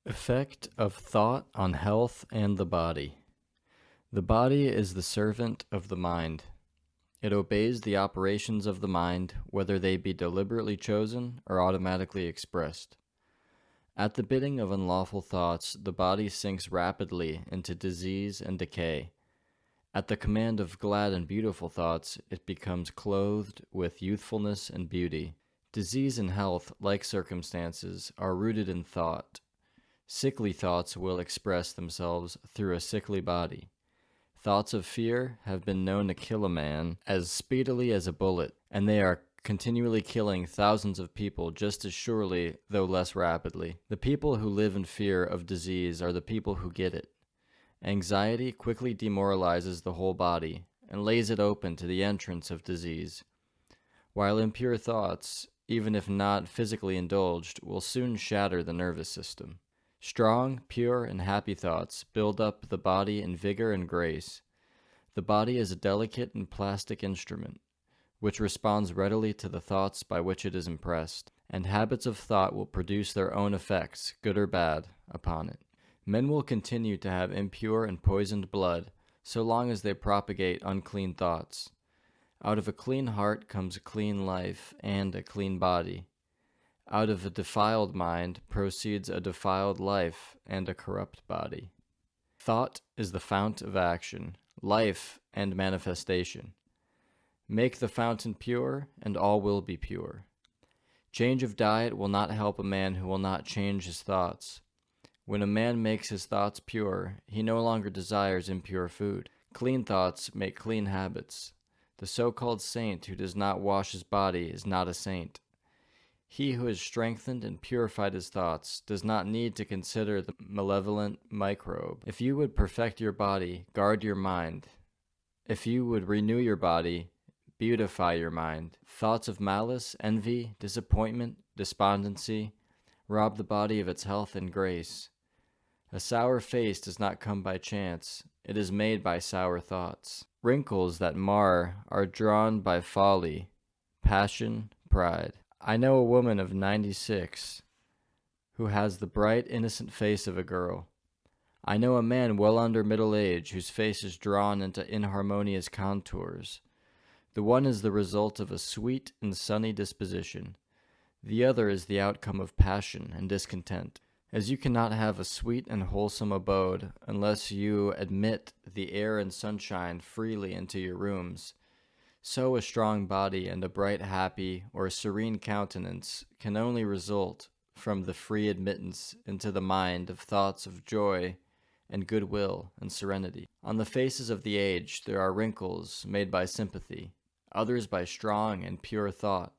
Effect of thought on health and the body. The body is the servant of the mind. It obeys the operations of the mind, whether they be deliberately chosen or automatically expressed. At the bidding of unlawful thoughts, the body sinks rapidly into disease and decay. At the command of glad and beautiful thoughts, it becomes clothed with youthfulness and beauty. Disease and health, like circumstances, are rooted in thought. Sickly thoughts will express themselves through a sickly body. Thoughts of fear have been known to kill a man as speedily as a bullet, and they are continually killing thousands of people just as surely, though less rapidly. The people who live in fear of disease are the people who get it. Anxiety quickly demoralizes the whole body and lays it open to the entrance of disease, while impure thoughts, even if not physically indulged, will soon shatter the nervous system. Strong, pure, and happy thoughts build up the body in vigor and grace. The body is a delicate and plastic instrument, which responds readily to the thoughts by which it is impressed, and habits of thought will produce their own effects, good or bad, upon it. Men will continue to have impure and poisoned blood so long as they propagate unclean thoughts. Out of a clean heart comes a clean life and a clean body. Out of a defiled mind proceeds a defiled life and a corrupt body. Thought is the fount of action, life, and manifestation. Make the fountain pure, and all will be pure. Change of diet will not help a man who will not change his thoughts. When a man makes his thoughts pure, he no longer desires impure food. Clean thoughts make clean habits. The so-called saint who does not wash his body is not a saint. He who has strengthened and purified his thoughts does not need to consider the malevolent microbe. If you would perfect your body, guard your mind. If you would renew your body, beautify your mind. Thoughts of malice, envy, disappointment, despondency rob the body of its health and grace. A sour face does not come by chance. It is made by sour thoughts. Wrinkles that mar are drawn by folly, passion, pride. I know a woman of 96 who has the bright, innocent face of a girl. I know a man well under middle age whose face is drawn into inharmonious contours. The one is the result of a sweet and sunny disposition. The other is the outcome of passion and discontent. As you cannot have a sweet and wholesome abode unless you admit the air and sunshine freely into your rooms, so a strong body and a bright, happy, or serene countenance can only result from the free admittance into the mind of thoughts of joy and goodwill and serenity. On the faces of the aged there are wrinkles made by sympathy, others by strong and pure thought,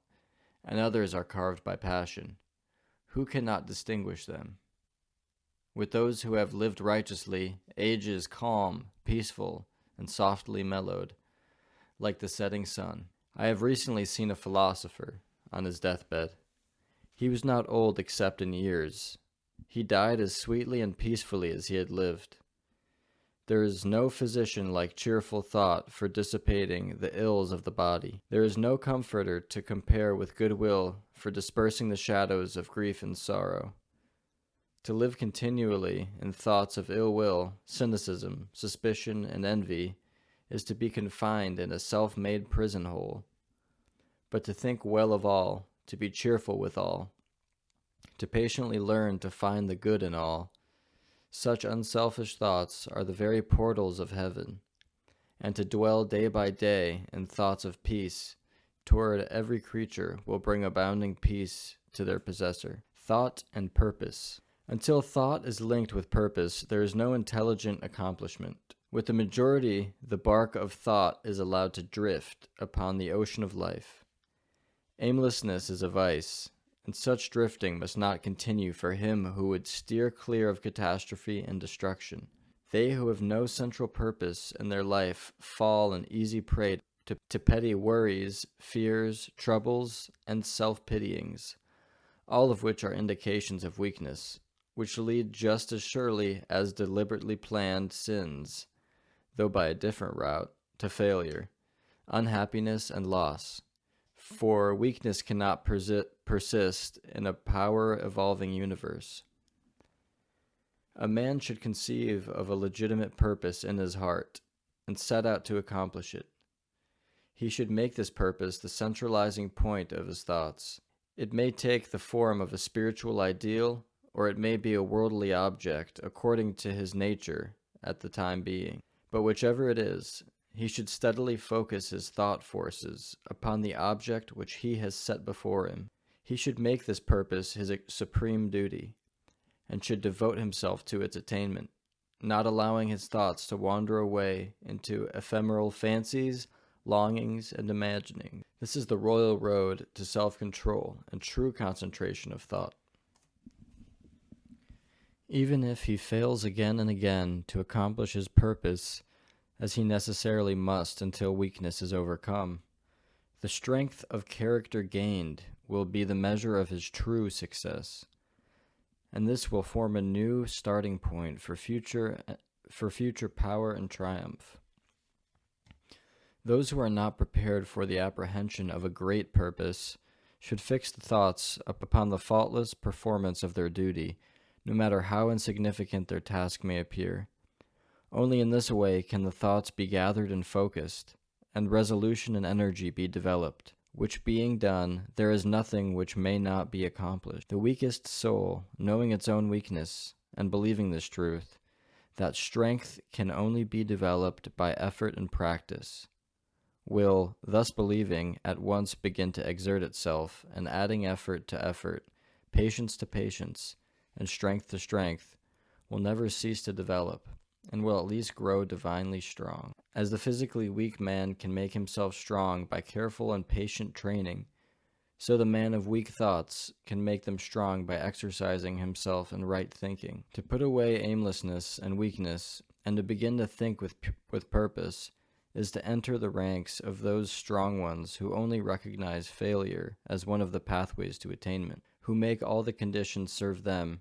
and others are carved by passion. Who cannot distinguish them? With those who have lived righteously, age is calm, peaceful, and softly mellowed, like the setting sun. I have recently seen a philosopher on his deathbed. He was not old except in years. He died as sweetly and peacefully as he had lived. There is no physician like cheerful thought for dissipating the ills of the body. There is no comforter to compare with goodwill for dispersing the shadows of grief and sorrow. To live continually in thoughts of ill will, cynicism, suspicion, and envy is to be confined in a self-made prison hole. But to think well of all, to be cheerful with all, to patiently learn to find the good in all, such unselfish thoughts are the very portals of heaven, and to dwell day by day in thoughts of peace toward every creature will bring abounding peace to their possessor. Thought and purpose. Until thought is linked with purpose, there is no intelligent accomplishment. With the majority, the bark of thought is allowed to drift upon the ocean of life. Aimlessness is a vice, and such drifting must not continue for him who would steer clear of catastrophe and destruction. They who have no central purpose in their life fall an easy prey to petty worries, fears, troubles, and self-pityings, all of which are indications of weakness, which lead just as surely as deliberately planned sins, though by a different route, to failure, unhappiness, and loss. For weakness cannot persist in a power-evolving universe. A man should conceive of a legitimate purpose in his heart and set out to accomplish it. He should make this purpose the centralizing point of his thoughts. It may take the form of a spiritual ideal, or it may be a worldly object according to his nature at the time being. But whichever it is, he should steadily focus his thought forces upon the object which he has set before him. He should make this purpose his supreme duty, and should devote himself to its attainment, not allowing his thoughts to wander away into ephemeral fancies, longings, and imaginings. This is the royal road to self-control and true concentration of thought. Even if he fails again and again to accomplish his purpose, as he necessarily must until weakness is overcome, the strength of character gained will be the measure of his true success, and this will form a new starting point for future power and triumph. Those who are not prepared for the apprehension of a great purpose should fix the thoughts upon the faultless performance of their duty, no matter how insignificant their task may appear. Only in this way can the thoughts be gathered and focused, and resolution and energy be developed, which being done, there is nothing which may not be accomplished. The weakest soul, knowing its own weakness, and believing this truth, that strength can only be developed by effort and practice, will, thus believing, at once begin to exert itself, and adding effort to effort, patience to patience, and strength to strength, will never cease to develop, and will at least grow divinely strong. As the physically weak man can make himself strong by careful and patient training, so the man of weak thoughts can make them strong by exercising himself in right thinking. To put away aimlessness and weakness, and to begin to think with purpose, is to enter the ranks of those strong ones who only recognize failure as one of the pathways to attainment, who make all the conditions serve them,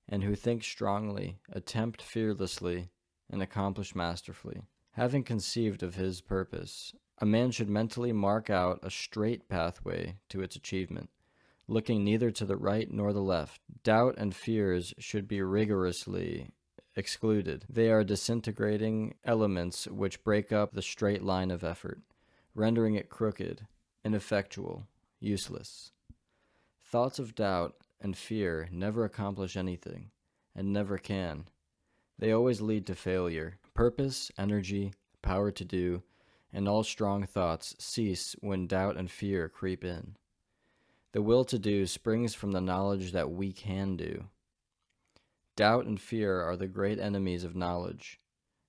and who think strongly, attempt fearlessly, and accomplish masterfully. Having conceived of his purpose, a man should mentally mark out a straight pathway to its achievement, looking neither to the right nor the left. Doubt and fears should be rigorously excluded. They are disintegrating elements which break up the straight line of effort, rendering it crooked, ineffectual, useless. Thoughts of doubt and fear never accomplish anything, and never can. They always lead to failure. Purpose, energy, power to do, and all strong thoughts cease when doubt and fear creep in. The will to do springs from the knowledge that we can do. Doubt and fear are the great enemies of knowledge,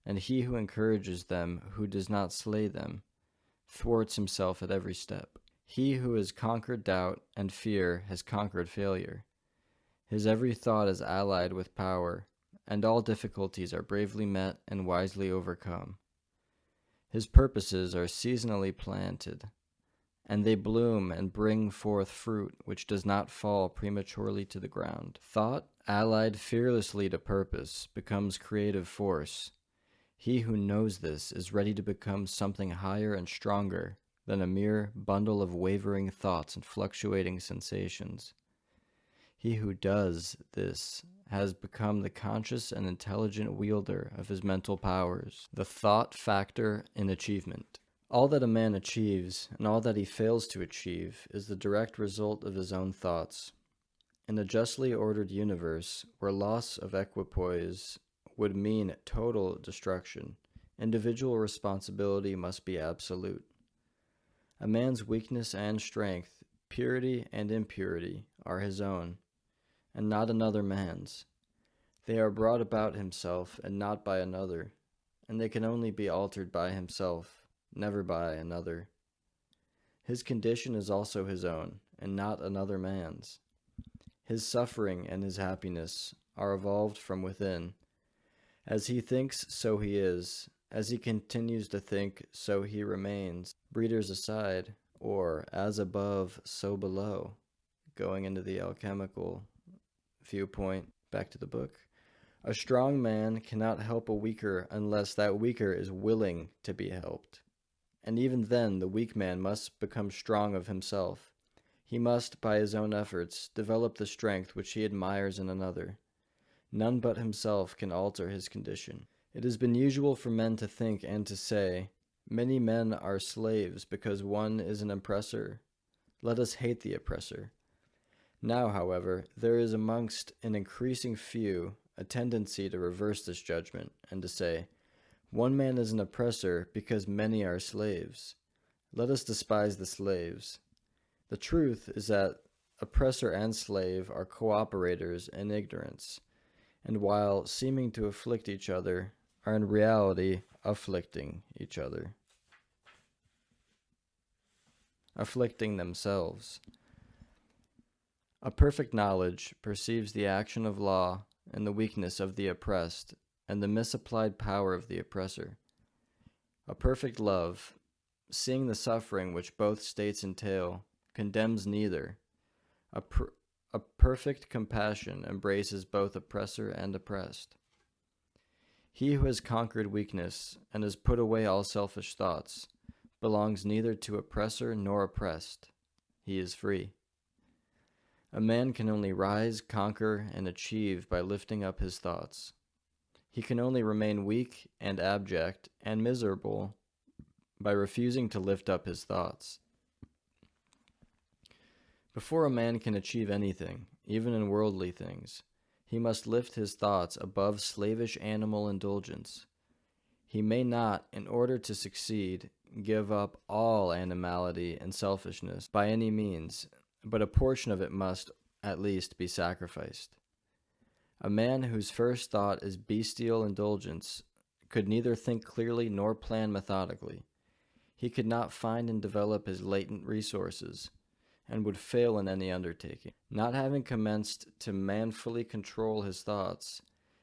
and he who encourages them, who does not slay them, thwarts himself at every step. He who has conquered doubt and fear has conquered failure. His every thought is allied with power, and all difficulties are bravely met and wisely overcome. His purposes are seasonally planted, and they bloom and bring forth fruit which does not fall prematurely to the ground. Thought, allied fearlessly to purpose, becomes creative force. He who knows this is ready to become something higher and stronger than a mere bundle of wavering thoughts and fluctuating sensations. He who does this has become the conscious and intelligent wielder of his mental powers, the thought factor in achievement. All that a man achieves, and all that he fails to achieve, is the direct result of his own thoughts. In a justly ordered universe, where loss of equipoise would mean total destruction, individual responsibility must be absolute. A man's weakness and strength, purity and impurity, are his own, and not another man's. They are brought about himself and not by another, and they can only be altered by himself, never by another. His condition is also his own, and not another man's. His suffering and his happiness are evolved from within. As he thinks, so he is. As he continues to think, so he remains. Breeders aside, or as above, so below. Going into the alchemical viewpoint, back to the book. A strong man cannot help a weaker unless that weaker is willing to be helped. And even then, the weak man must become strong of himself. He must, by his own efforts, develop the strength which he admires in another. None but himself can alter his condition. It has been usual for men to think and to say, "Many men are slaves because one is an oppressor. Let us hate the oppressor." Now, however, there is amongst an increasing few a tendency to reverse this judgment and to say, "One man is an oppressor because many are slaves. Let us despise the slaves." The truth is that oppressor and slave are cooperators in ignorance, and while seeming to afflict each other, are in reality afflicting each other, afflicting themselves. A perfect knowledge perceives the action of law and the weakness of the oppressed and the misapplied power of the oppressor. A perfect love, seeing the suffering which both states entail, condemns neither. A perfect compassion embraces both oppressor and oppressed. He who has conquered weakness and has put away all selfish thoughts belongs neither to oppressor nor oppressed. He is free. A man can only rise, conquer, and achieve by lifting up his thoughts. He can only remain weak and abject and miserable by refusing to lift up his thoughts. Before a man can achieve anything, even in worldly things, he must lift his thoughts above slavish animal indulgence. He may not, in order to succeed, give up all animality and selfishness by any means, but a portion of it must, at least, be sacrificed. A man whose first thought is bestial indulgence could neither think clearly nor plan methodically. He could not find and develop his latent resources, and would fail in any undertaking. Not having commenced to manfully control his thoughts,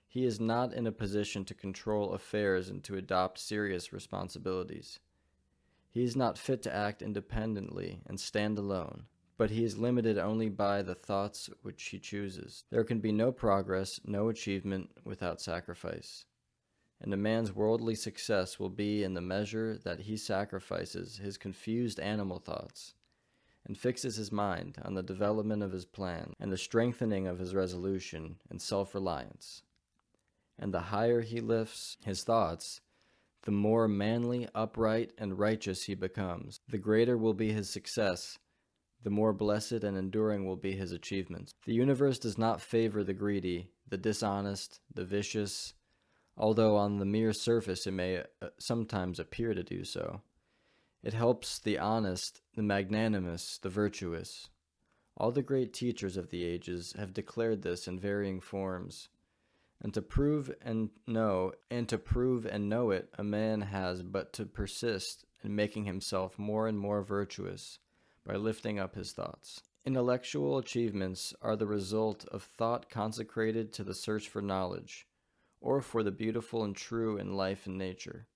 he is not in a position to control affairs and to adopt serious responsibilities. He is not fit to act independently and stand alone, but he is limited only by the thoughts which he chooses. There can be no progress, no achievement without sacrifice. And a man's worldly success will be in the measure that he sacrifices his confused animal thoughts and fixes his mind on the development of his plan and the strengthening of his resolution and self-reliance. And the higher he lifts his thoughts, the more manly, upright, and righteous he becomes. The greater will be his success, the more blessed and enduring will be his achievements. The universe does not favor the greedy, the dishonest, the vicious, although on the mere surface it may sometimes appear to do so. It helps the honest, the magnanimous, the virtuous. All the great teachers of the ages have declared this in varying forms. And to prove and know it, a man has but to persist in making himself more and more virtuous by lifting up his thoughts. Intellectual achievements are the result of thought consecrated to the search for knowledge, or for the beautiful and true in life and nature.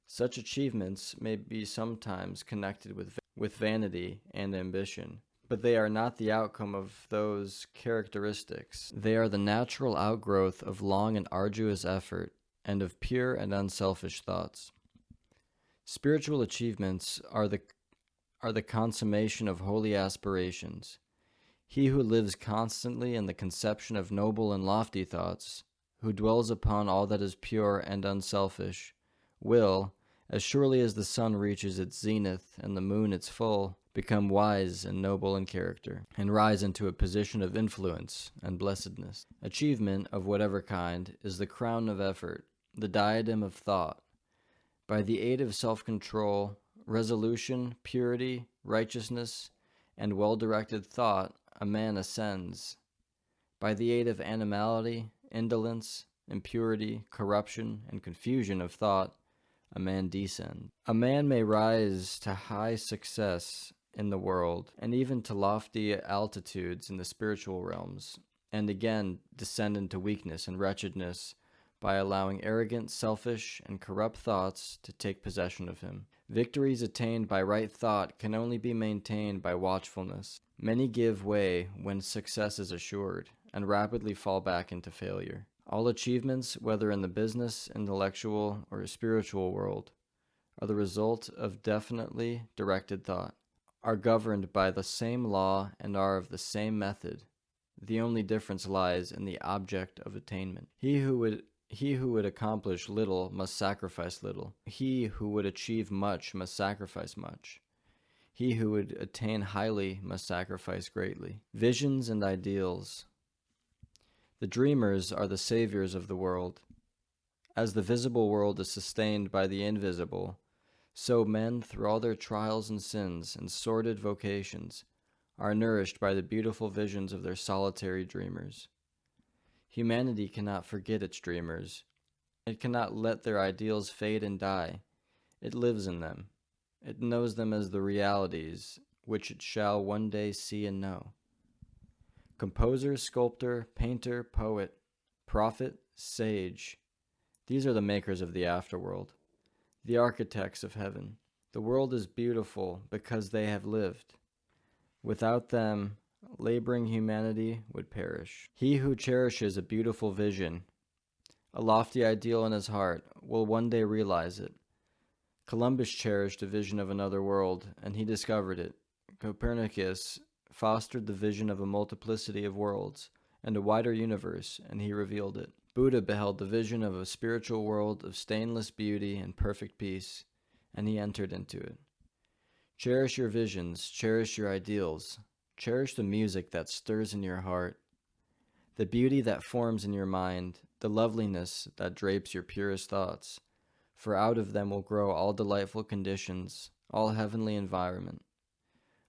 Such achievements may be sometimes connected with vanity and ambition, but they are not the outcome of those characteristics. They are the natural outgrowth of long and arduous effort and of pure and unselfish thoughts. Spiritual achievements are the consummation of holy aspirations. He who lives constantly in the conception of noble and lofty thoughts, who dwells upon all that is pure and unselfish, will, as surely as the sun reaches its zenith and the moon its full, become wise and noble in character, and rise into a position of influence and blessedness. Achievement of whatever kind is the crown of effort, the diadem of thought. By the aid of self-control, resolution, purity, righteousness, and well-directed thought, a man ascends. By the aid of animality, indolence, impurity, corruption, and confusion of thought, a man descends. A man may rise to high success in the world, and even to lofty altitudes in the spiritual realms, and again descend into weakness and wretchedness by allowing arrogant, selfish, and corrupt thoughts to take possession of him. Victories attained by right thought can only be maintained by watchfulness. Many give way when success is assured, and rapidly fall back into failure. All achievements, whether in the business, intellectual, or spiritual world, are the result of definitely directed thought, are governed by the same law, and are of the same method. The only difference lies in the object of attainment. He who would accomplish little must sacrifice little. He who would achieve much must sacrifice much. He who would attain highly must sacrifice greatly. Visions and ideals. The dreamers are the saviors of the world. As the visible world is sustained by the invisible, so men, through all their trials and sins and sordid vocations, are nourished by the beautiful visions of their solitary dreamers. Humanity cannot forget its dreamers. It cannot let their ideals fade and die. It lives in them. It knows them as the realities which it shall one day see and know. Composer, sculptor, painter, poet, prophet, sage, these are the makers of the afterworld, the architects of heaven. The world is beautiful because they have lived. Without them, laboring humanity would perish. He who cherishes a beautiful vision, a lofty ideal in his heart, will one day realize it. Columbus cherished a vision of another world, and he discovered it. Copernicus fostered the vision of a multiplicity of worlds and a wider universe, and he revealed it. Buddha beheld the vision of a spiritual world of stainless beauty and perfect peace, and he entered into it. Cherish your visions, cherish your ideals, cherish the music that stirs in your heart, the beauty that forms in your mind, the loveliness that drapes your purest thoughts, for out of them will grow all delightful conditions, all heavenly environment.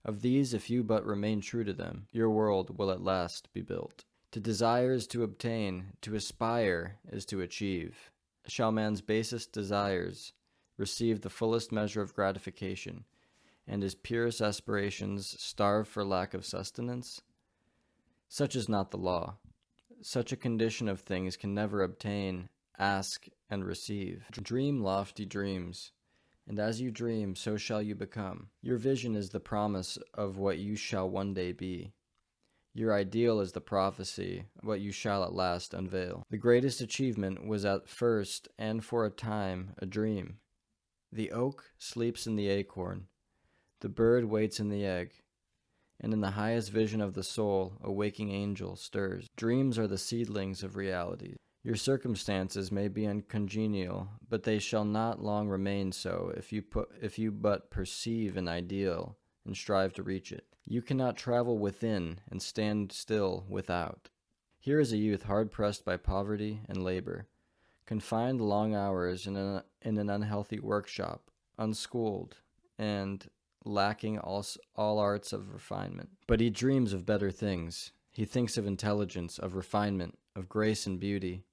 Of these, if you but remain true to them, your world will at last be built. To desire is to obtain, to aspire is to achieve. Shall man's basest desires receive the fullest measure of gratification, and his purest aspirations starve for lack of sustenance? Such is not the law. Such a condition of things can never obtain, ask, and receive. Dream lofty dreams, and as you dream, so shall you become. Your vision is the promise of what you shall one day be. Your ideal is the prophecy of what you shall at last unveil. The greatest achievement was at first, and for a time, a dream. The oak sleeps in the acorn. The bird waits in the egg, and in the highest vision of the soul, a waking angel stirs. Dreams are the seedlings of realities. Your circumstances may be uncongenial, but they shall not long remain so if you but perceive an ideal and strive to reach it. You cannot travel within and stand still without. Here is a youth hard-pressed by poverty and labor, confined long hours in an unhealthy workshop, unschooled, and lacking all arts of refinement. But he dreams of better things. He thinks of intelligence, of refinement, of grace and beauty.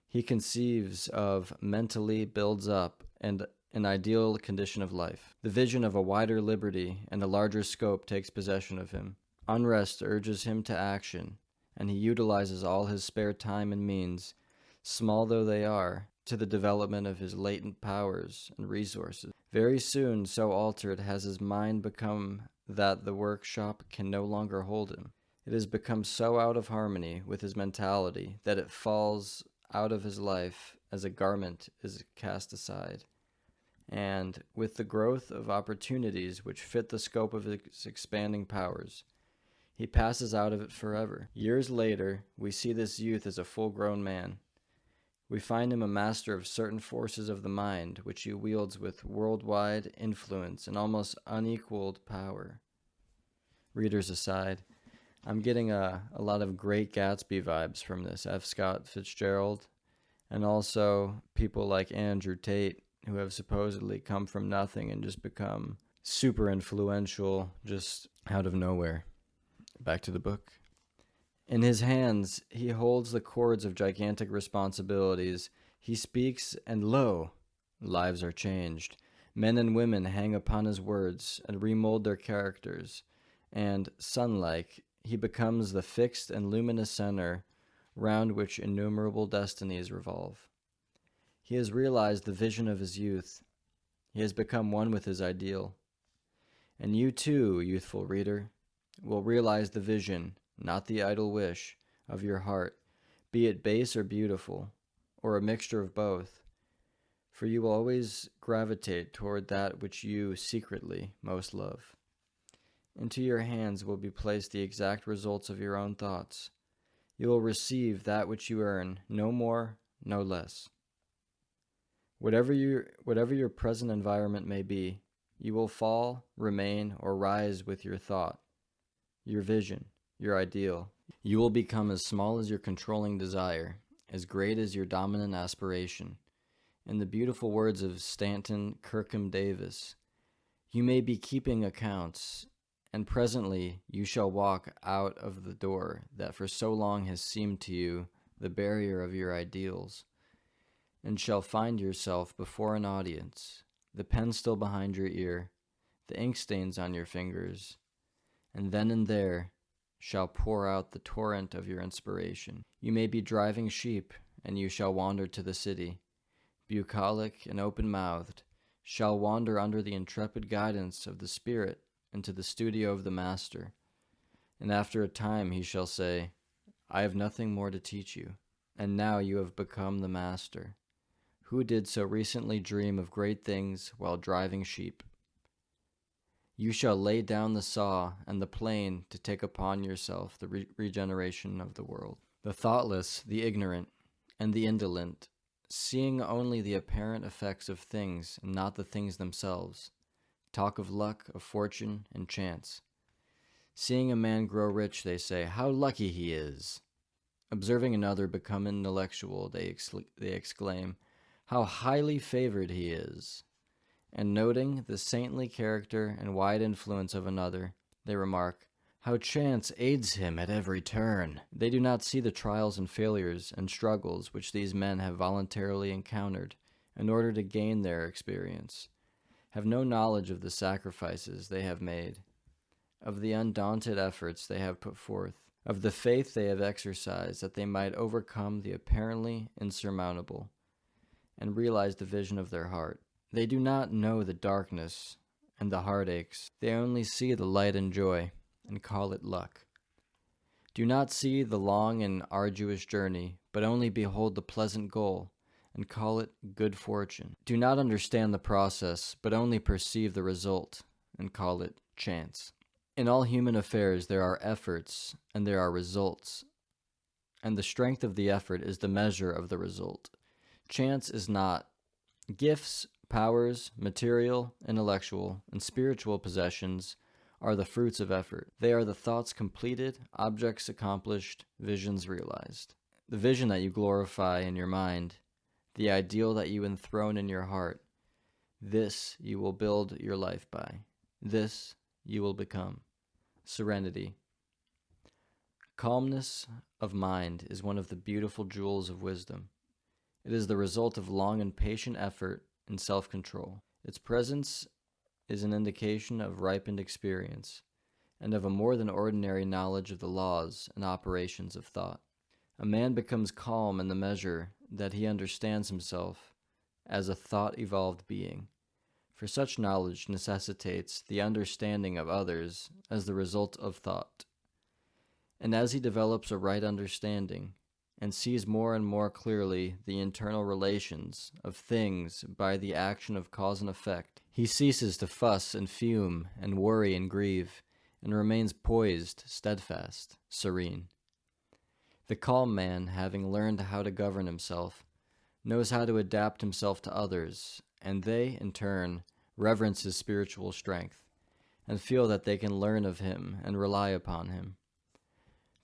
He conceives of, mentally builds up, and an ideal condition of life. The vision of a wider liberty and a larger scope takes possession of him. Unrest urges him to action, and he utilizes all his spare time and means, small though they are, to the development of his latent powers and resources. Very soon, so altered has his mind become that the workshop can no longer hold him. It has become so out of harmony with his mentality that it falls out of his life as a garment is cast aside. And with the growth of opportunities which fit the scope of his expanding powers, he passes out of it forever. Years later, we see this youth as a full-grown man. We find him a master of certain forces of the mind, which he wields with worldwide influence and almost unequaled power. Readers aside, I'm getting a lot of Great Gatsby vibes from this, F. Scott Fitzgerald, and also people like Andrew Tate, who have supposedly come from nothing and just become super influential just out of nowhere. Back to the book. In his hands, he holds the cords of gigantic responsibilities. He speaks, and lo, lives are changed. Men and women hang upon his words and remold their characters, and, sun-like, he becomes the fixed and luminous center round which innumerable destinies revolve. He has realized the vision of his youth. He has become one with his ideal. And you too, youthful reader, will realize the vision, not the idle wish, of your heart, be it base or beautiful, or a mixture of both, for you will always gravitate toward that which you secretly most love. Into your hands will be placed the exact results of your own thoughts. You will receive that which you earn, no more, no less. Whatever your present environment may be, you will fall, remain, or rise with your thought, your vision, your ideal. You will become as small as your controlling desire, as great as your dominant aspiration. In the beautiful words of Stanton Kirkham Davis, you may be keeping accounts, and presently you shall walk out of the door that for so long has seemed to you the barrier of your ideals, and shall find yourself before an audience, the pen still behind your ear, the ink stains on your fingers, and then and there shall pour out the torrent of your inspiration. You may be driving sheep, and you shall wander to the city, bucolic and open-mouthed, shall wander under the intrepid guidance of the Spirit into the studio of the Master, and after a time he shall say, I have nothing more to teach you, and now you have become the Master. Who did so recently dream of great things while driving sheep? You shall lay down the saw and the plane to take upon yourself the regeneration of the world. The thoughtless, the ignorant, and the indolent, seeing only the apparent effects of things and not the things themselves, talk of luck, of fortune, and chance. Seeing a man grow rich, they say, how lucky he is. Observing another become intellectual, they exclaim, how highly favored he is. And noting the saintly character and wide influence of another, they remark, how chance aids him at every turn. They do not see the trials and failures and struggles which these men have voluntarily encountered in order to gain their experience, have no knowledge of the sacrifices they have made, of the undaunted efforts they have put forth, of the faith they have exercised that they might overcome the apparently insurmountable, and realize the vision of their heart. They do not know the darkness and the heartaches. They only see the light and joy, and call it luck. Do not see the long and arduous journey, but only behold the pleasant goal, and call it good fortune. Do not understand the process, but only perceive the result, and call it chance. In all human affairs there are efforts, and there are results, and the strength of the effort is the measure of the result. Chance is not. Gifts, powers, material, intellectual, and spiritual possessions are the fruits of effort. They are the thoughts completed, objects accomplished, visions realized. The vision that you glorify in your mind, the ideal that you enthrone in your heart, this you will build your life by. This you will become. Serenity. Calmness of mind is one of the beautiful jewels of wisdom. It is the result of long and patient effort and self-control. Its presence is an indication of ripened experience and of a more than ordinary knowledge of the laws and operations of thought. A man becomes calm in the measure that he understands himself as a thought-evolved being, for such knowledge necessitates the understanding of others as the result of thought. And as he develops a right understanding, and sees more and more clearly the internal relations of things by the action of cause and effect, he ceases to fuss and fume and worry and grieve, and remains poised, steadfast, serene. The calm man, having learned how to govern himself, knows how to adapt himself to others, and they, in turn, reverence his spiritual strength, and feel that they can learn of him and rely upon him.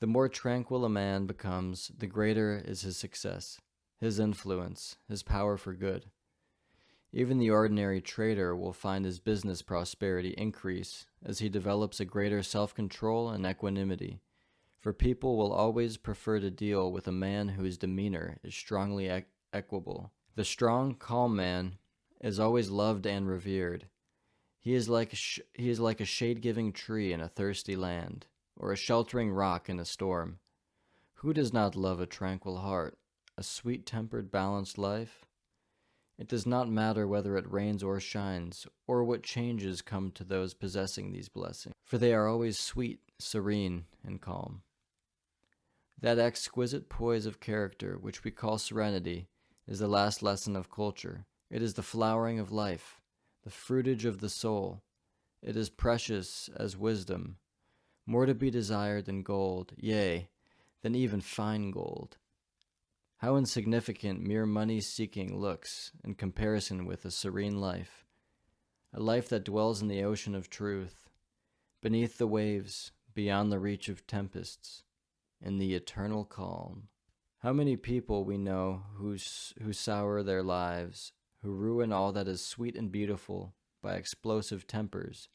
The more tranquil a man becomes, the greater is his success, his influence, his power for good. Even the ordinary trader will find his business prosperity increase as he develops a greater self-control and equanimity, for people will always prefer to deal with a man whose demeanor is strongly equable. The strong, calm man is always loved and revered. He is like a shade-giving tree in a thirsty land, or a sheltering rock in a storm. Who does not love a tranquil heart, a sweet-tempered, balanced life? It does not matter whether it rains or shines, or what changes come to those possessing these blessings, for they are always sweet, serene, and calm. That exquisite poise of character which we call serenity is the last lesson of culture. It is the flowering of life, the fruitage of the soul, It is precious as wisdom, more to be desired than gold, yea, than even fine gold. How insignificant mere money-seeking looks in comparison with a serene life, a life that dwells in the ocean of truth, beneath the waves, beyond the reach of tempests, in the eternal calm. How many people we know who sour their lives, who ruin all that is sweet and beautiful by explosive tempers,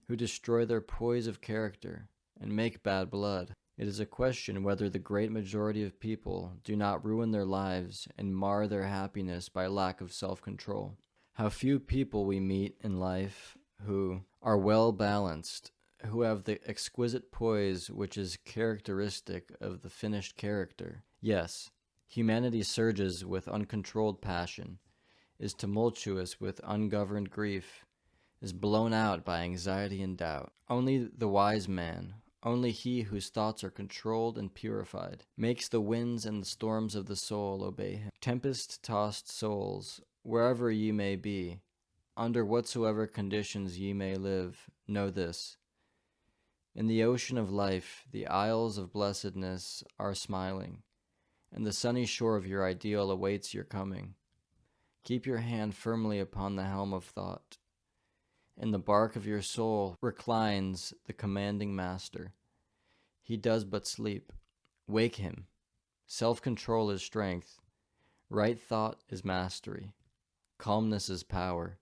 who destroy their poise of character and make bad blood. It is a question whether the great majority of people do not ruin their lives and mar their happiness by lack of self-control. How few people we meet in life who are well balanced, who have the exquisite poise which is characteristic of the finished character. Yes, humanity surges with uncontrolled passion, is tumultuous with ungoverned grief, is blown out by anxiety and doubt. Only the wise man, only he whose thoughts are controlled and purified, makes the winds and the storms of the soul obey him. Tempest-tossed souls, wherever ye may be, under whatsoever conditions ye may live, know this. In the ocean of life, the isles of blessedness are smiling, and the sunny shore of your ideal awaits your coming. Keep your hand firmly upon the helm of thought. In the bark of your soul reclines the commanding master. He does but sleep. Wake him. Self-control is strength. Right thought is mastery. Calmness is power.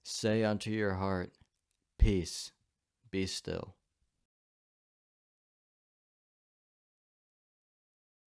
Say unto your heart, Peace, be still.